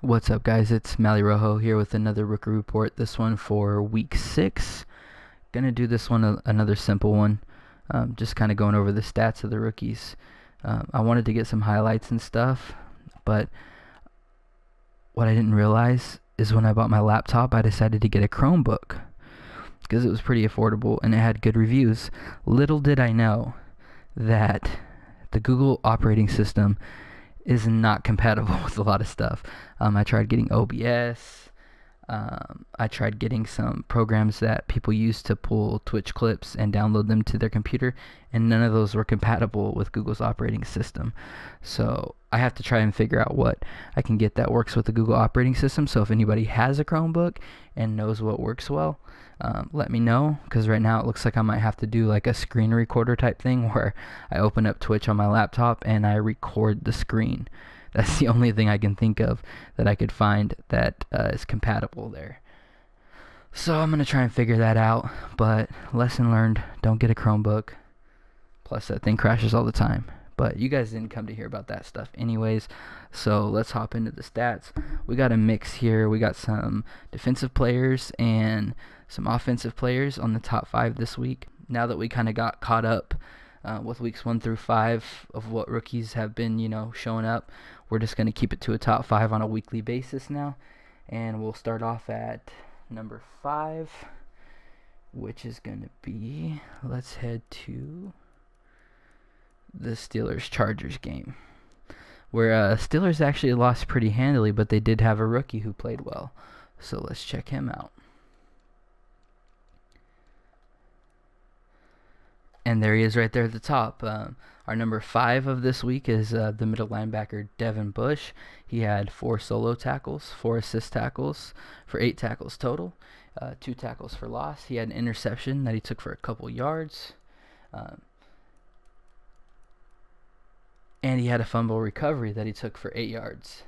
What's up, guys? It's Mally Rojo here with another rookie report. This one for week 6. Gonna do this one another simple one. Just kind of going over the stats of the rookies. I wanted to get some highlights and stuff, but what I didn't realize is when I bought my laptop, I decided to get a Chromebook because it was pretty affordable and it had good reviews. Little did I know that the Google operating system is not compatible with a lot of stuff. I tried getting OBS. I tried getting some programs that people use to pull Twitch clips and download them to their computer, and none of those were compatible with Google's operating system. So I have to try and figure out what I can get that works with the Google operating system. So if anybody has a Chromebook and knows what works well, let me know, because right now it looks like I might have to do like a screen recorder type thing where I open up Twitch on my laptop and I record the screen. That's the only thing I can think of that I could find that is compatible there. So I'm going to try and figure that out, but lesson learned, don't get a Chromebook. Plus that thing crashes all the time. But you guys didn't come to hear about that stuff anyways, so let's hop into the stats. We got a mix here. We got some defensive players and some offensive players on the top 5 this week. Now that we kind of got caught up with weeks 1 through 5 of what rookies have been, showing up, we're just going to keep it to a top 5 on a weekly basis now. And we'll start off at number 5, which is going to be, let's head to the Steelers-Chargers game, where Steelers actually lost pretty handily, but they did have a rookie who played well. So let's check him out. And there he is right there at the top. Our number 5 of this week is the middle linebacker Devin Bush. He had 4 solo tackles, 4 assist tackles for 8 tackles total, 2 tackles for loss. He had an interception that he took for a couple yards. And he had a fumble recovery that he took for 8 yards.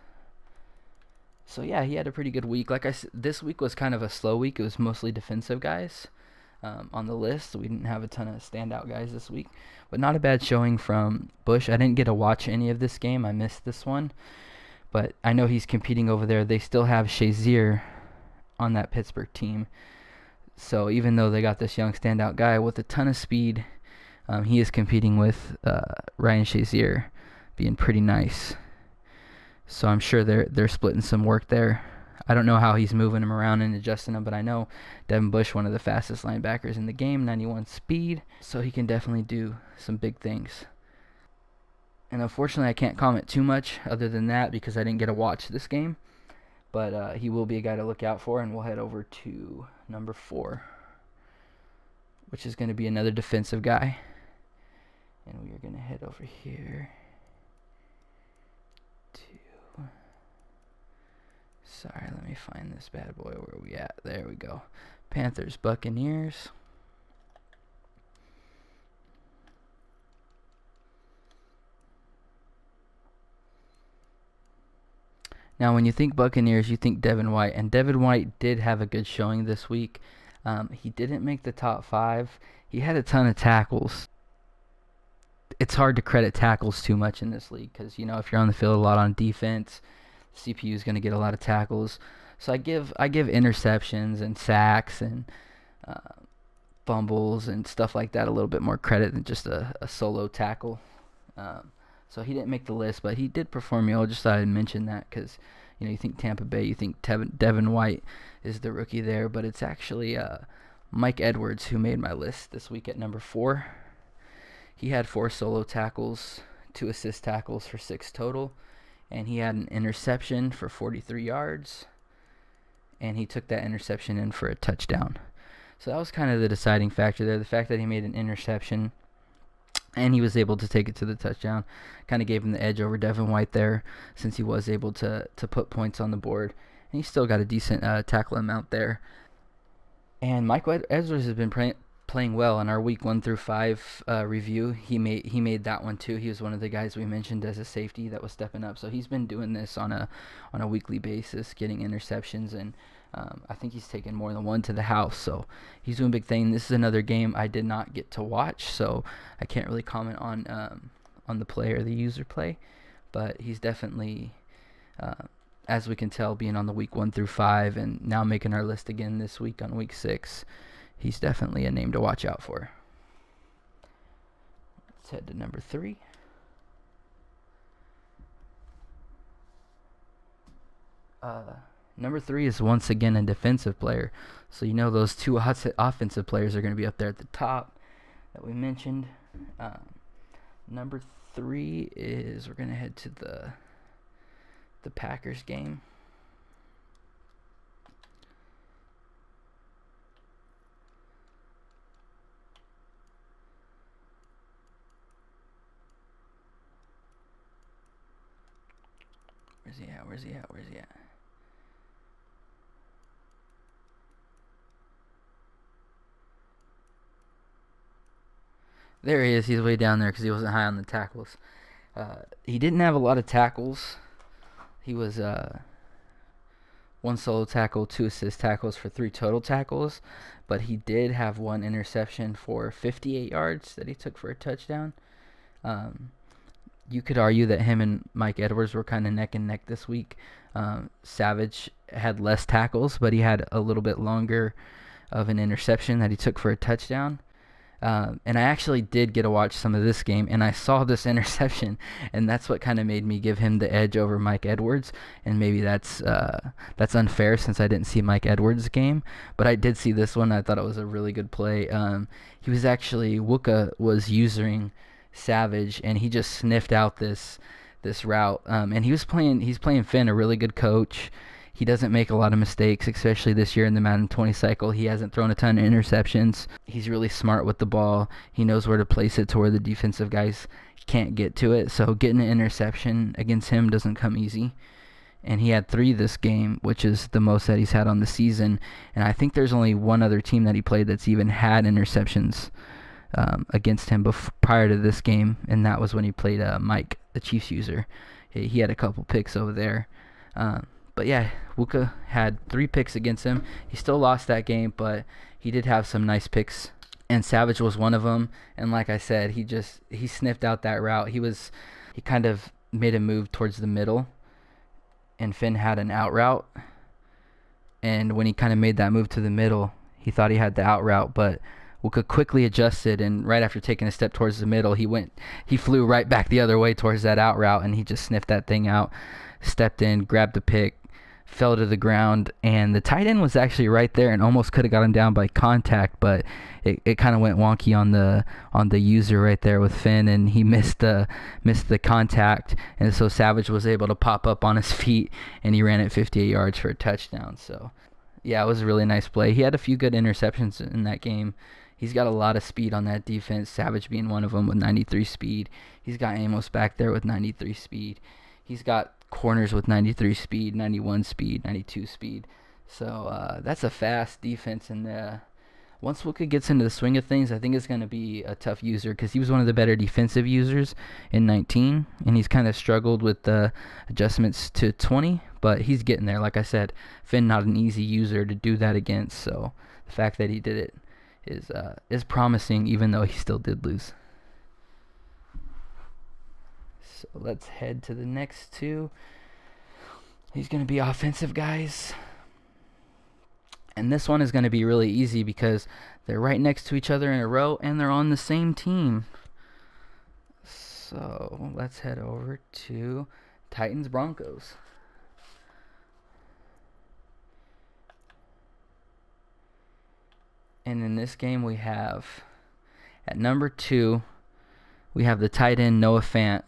So yeah, he had a pretty good week. Like I said, this week was kind of a slow week. It was mostly defensive guys on the list. We didn't have a ton of standout guys this week, but not a bad showing from Bush. I didn't get to watch any of this game. I missed this one, but I know he's competing over there. They still have Shazier on that Pittsburgh team. So even though they got this young standout guy with a ton of speed, he is competing with Ryan Shazier, being pretty nice. So I'm sure they're splitting some work there. I don't know how he's moving him around and adjusting them, but I know Devin Bush, one of the fastest linebackers in the game, 91 speed, so he can definitely do some big things. And unfortunately, I can't comment too much other than that because I didn't get to watch this game, but he will be a guy to look out for, and we'll head over to number 4, which is going to be another defensive guy. And we are going to head over here to... Sorry, let me find this bad boy. Where are we at? There we go. Panthers, Buccaneers. Now, when you think Buccaneers, you think Devin White. And Devin White did have a good showing this week. He didn't make the top 5. He had a ton of tackles. It's hard to credit tackles too much in this league because, if you're on the field a lot on defense, CPU is going to get a lot of tackles. So I give interceptions and sacks and fumbles and stuff like that a little bit more credit than just a solo tackle. So he didn't make the list, but he did perform well. Just thought I'd mention that because, you think Tampa Bay, you think Devin White is the rookie there, but it's actually Mike Edwards who made my list this week at number 4. He had 4 solo tackles, 2 assist tackles for 6 total, and he had an interception for 43 yards, and he took that interception in for a touchdown. So that was kind of the deciding factor there. The fact that he made an interception and he was able to take it to the touchdown kind of gave him the edge over Devin White there, since he was able to put points on the board. And he still got a decent tackle amount there. And Mike Edwards has been playing well in our week 1 through 5 review. He made that one too. He was one of the guys we mentioned as a safety that was stepping up. So he's been doing this on a weekly basis, getting interceptions, and I think he's taken more than one to the house. So he's doing a big thing. This is another game I did not get to watch, so I can't really comment on the play or the user play, but he's definitely as we can tell, being on the week 1 through 5 and now making our list again this week on week 6, he's definitely a name to watch out for. Let's head to number 3. Number 3 is once again a defensive player. So you know those two offensive players are going to be up there at the top that we mentioned. Number 3 is, we're going to head to the Packers game. Where's he at? There he is. He's way down there because he wasn't high on the tackles. He didn't have a lot of tackles. He was 1 solo tackle, 2 assist tackles for 3 total tackles. But he did have 1 interception for 58 yards that he took for a touchdown. You could argue that him and Mike Edwards were kind of neck and neck this week. Savage had less tackles, but he had a little bit longer of an interception that he took for a touchdown. And I actually did get to watch some of this game, and I saw this interception, and that's what kind of made me give him the edge over Mike Edwards. And maybe that's unfair since I didn't see Mike Edwards' game, but I did see this one. I thought it was a really good play. Wooka was using Savage, and he just sniffed out this route. And he's playing Finn, a really good coach. He doesn't make a lot of mistakes, especially this year in the Madden 20 cycle. He hasn't thrown a ton of interceptions. He's really smart with the ball. He knows where to place it to where the defensive guys can't get to it. So getting an interception against him doesn't come easy. And he had 3 this game, which is the most that he's had on the season. And I think there's only one other team that he played that's even had interceptions against him prior to this game, and that was when he played Mike, the Chiefs user. He had a couple picks over there. But yeah, Wooka had 3 picks against him. He still lost that game, but he did have some nice picks, and Savage was one of them. And like I said, he sniffed out that route. He kind of made a move towards the middle, and Finn had an out route. And when he kind of made that move to the middle, he thought he had the out route, but Wooka quickly adjusted, and right after taking a step towards the middle, he flew right back the other way towards that out route, and he just sniffed that thing out, stepped in, grabbed the pick, fell to the ground, and the tight end was actually right there and almost could have got him down by contact, but it kind of went wonky on the user right there with Finn, and he missed the contact, and so Savage was able to pop up on his feet, and he ran it 58 yards for a touchdown. So yeah, it was a really nice play. He had a few good interceptions in that game. He's got a lot of speed on that defense, Savage being one of them with 93 speed. He's got Amos back there with 93 speed. He's got corners with 93 speed, 91 speed, 92 speed. So that's a fast defense. And once Wooka gets into the swing of things, I think it's going to be a tough user because he was one of the better defensive users in 19. And he's kind of struggled with the adjustments to 20. But he's getting there. Like I said, Finn not an easy user to do that against. So the fact that he did it is promising, even though he still did lose. So let's head to the next 2. He's going to be offensive guys. And this one is going to be really easy because they're right next to each other in a row and they're on the same team. So let's head over to Titans Broncos. And in this game we have, at number 2, we have the tight end Noah Fant,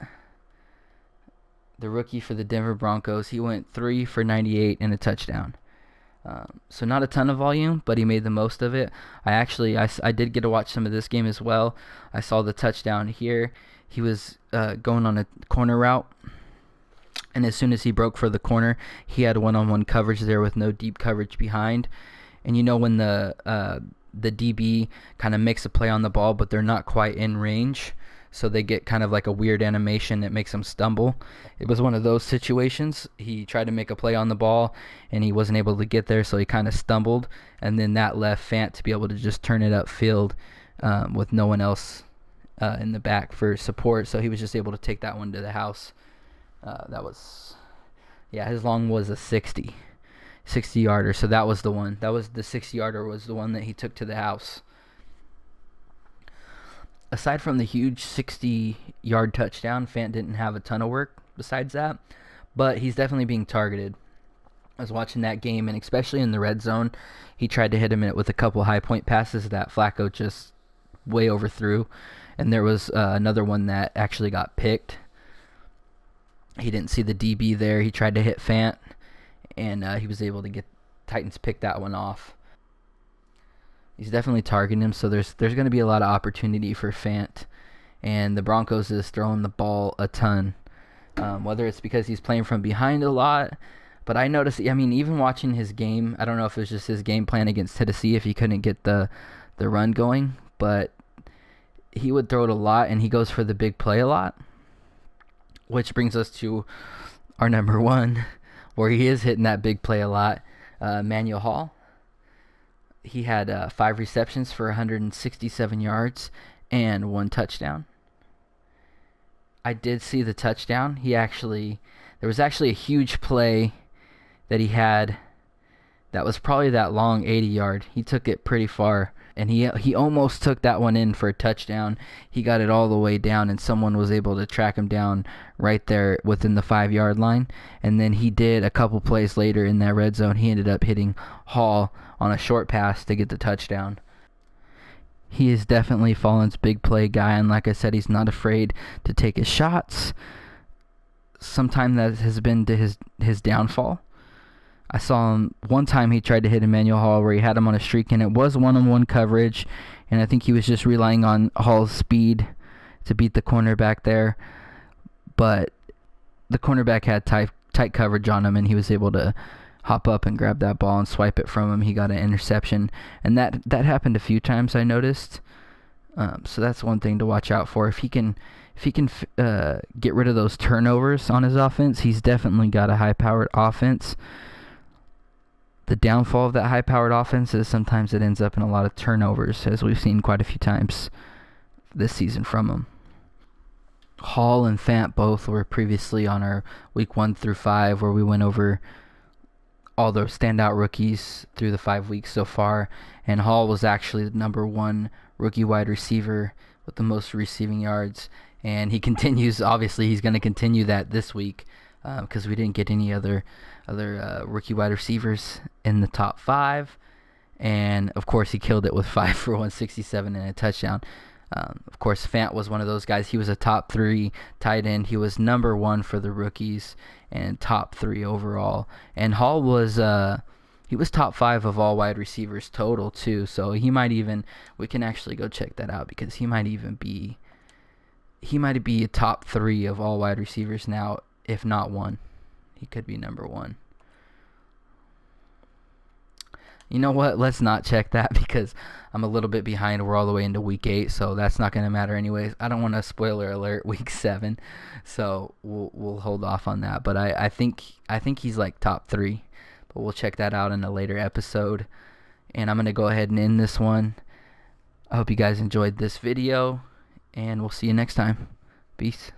the rookie for the Denver Broncos. He went 3 for 98 and a touchdown. So not a ton of volume, but he made the most of it. I did get to watch some of this game as well. I saw the touchdown here. He was going on a corner route, and as soon as he broke for the corner, he had one-on-one coverage there with no deep coverage behind. And you know when the DB kind of makes a play on the ball, but they're not quite in range, so they get kind of like a weird animation that makes them stumble. It was one of those situations. He tried to make a play on the ball, and he wasn't able to get there, so he kind of stumbled, and then that left Fant to be able to just turn it upfield with no one else in the back for support, so he was just able to take that one to the house. Yeah, his long was a 60 yarder. So that was the one. That was the 60 yarder was the one that he took to the house. Aside from the huge 60-yard touchdown, Fant didn't have a ton of work besides that, but he's definitely being targeted. I was watching that game, and especially in the red zone, he tried to hit him with a couple high point passes that Flacco just way overthrew, and there was another one that actually got picked. He didn't see the DB there. He tried to hit Fant, and he was able to get Titans pick that one off. He's definitely targeting him, so there's going to be a lot of opportunity for Fant, and the Broncos is throwing the ball a ton, whether it's because he's playing from behind a lot. But I noticed, I mean, even watching his game, I don't know if it was just his game plan against Tennessee if he couldn't get the run going, but he would throw it a lot, and he goes for the big play a lot, which brings us to our number one, where he is hitting that big play a lot, Emmanuel Hall. He had 5 receptions for 167 yards and 1 touchdown. I did see the touchdown. There was actually a huge play that he had that was probably that long 80-yard. He took it pretty far, and he almost took that one in for a touchdown. He got it all the way down, and someone was able to track him down right there within the 5-yard line. And then he did a couple plays later in that red zone. He ended up hitting Hall on a short pass to get the touchdown. He is definitely Fallen's big play guy, and like I said, he's not afraid to take his shots. Sometimes that has been to his downfall. I saw him one time he tried to hit Emmanuel Hall where he had him on a streak, and it was one-on-one coverage, and I think he was just relying on Hall's speed to beat the cornerback there. But the cornerback had tight coverage on him, and he was able to hop up and grab that ball and swipe it from him. He got an interception, and that happened a few times, I noticed. So that's one thing to watch out for. If he can get rid of those turnovers on his offense, he's definitely got a high-powered offense. The downfall of that high-powered offense is sometimes it ends up in a lot of turnovers, as we've seen quite a few times this season from him. Hall and Fant both were previously on our week 1 through 5, where we went over all the standout rookies through the 5 weeks so far, and Hall was actually the number 1 rookie wide receiver with the most receiving yards, and he continues. Obviously, he's going to continue that this week because we didn't get any other rookie wide receivers in the top 5, and of course he killed it with 5 for 167 and a touchdown. Of course, Fant was one of those guys. He was a top 3 tight end. He was number 1 for the rookies and top 3 overall. And Hall was he was top 5 of all wide receivers total too. So he might even, we can actually go check that out, because he might be a top 3 of all wide receivers now, if not 1. He could be number 1. You know what? Let's not check that because I'm a little bit behind. We're all the way into week 8, so that's not going to matter anyways. I don't want to spoiler alert week 7, so we'll hold off on that. But I think he's like top 3, but we'll check that out in a later episode. And I'm going to go ahead and end this one. I hope you guys enjoyed this video, and we'll see you next time. Peace.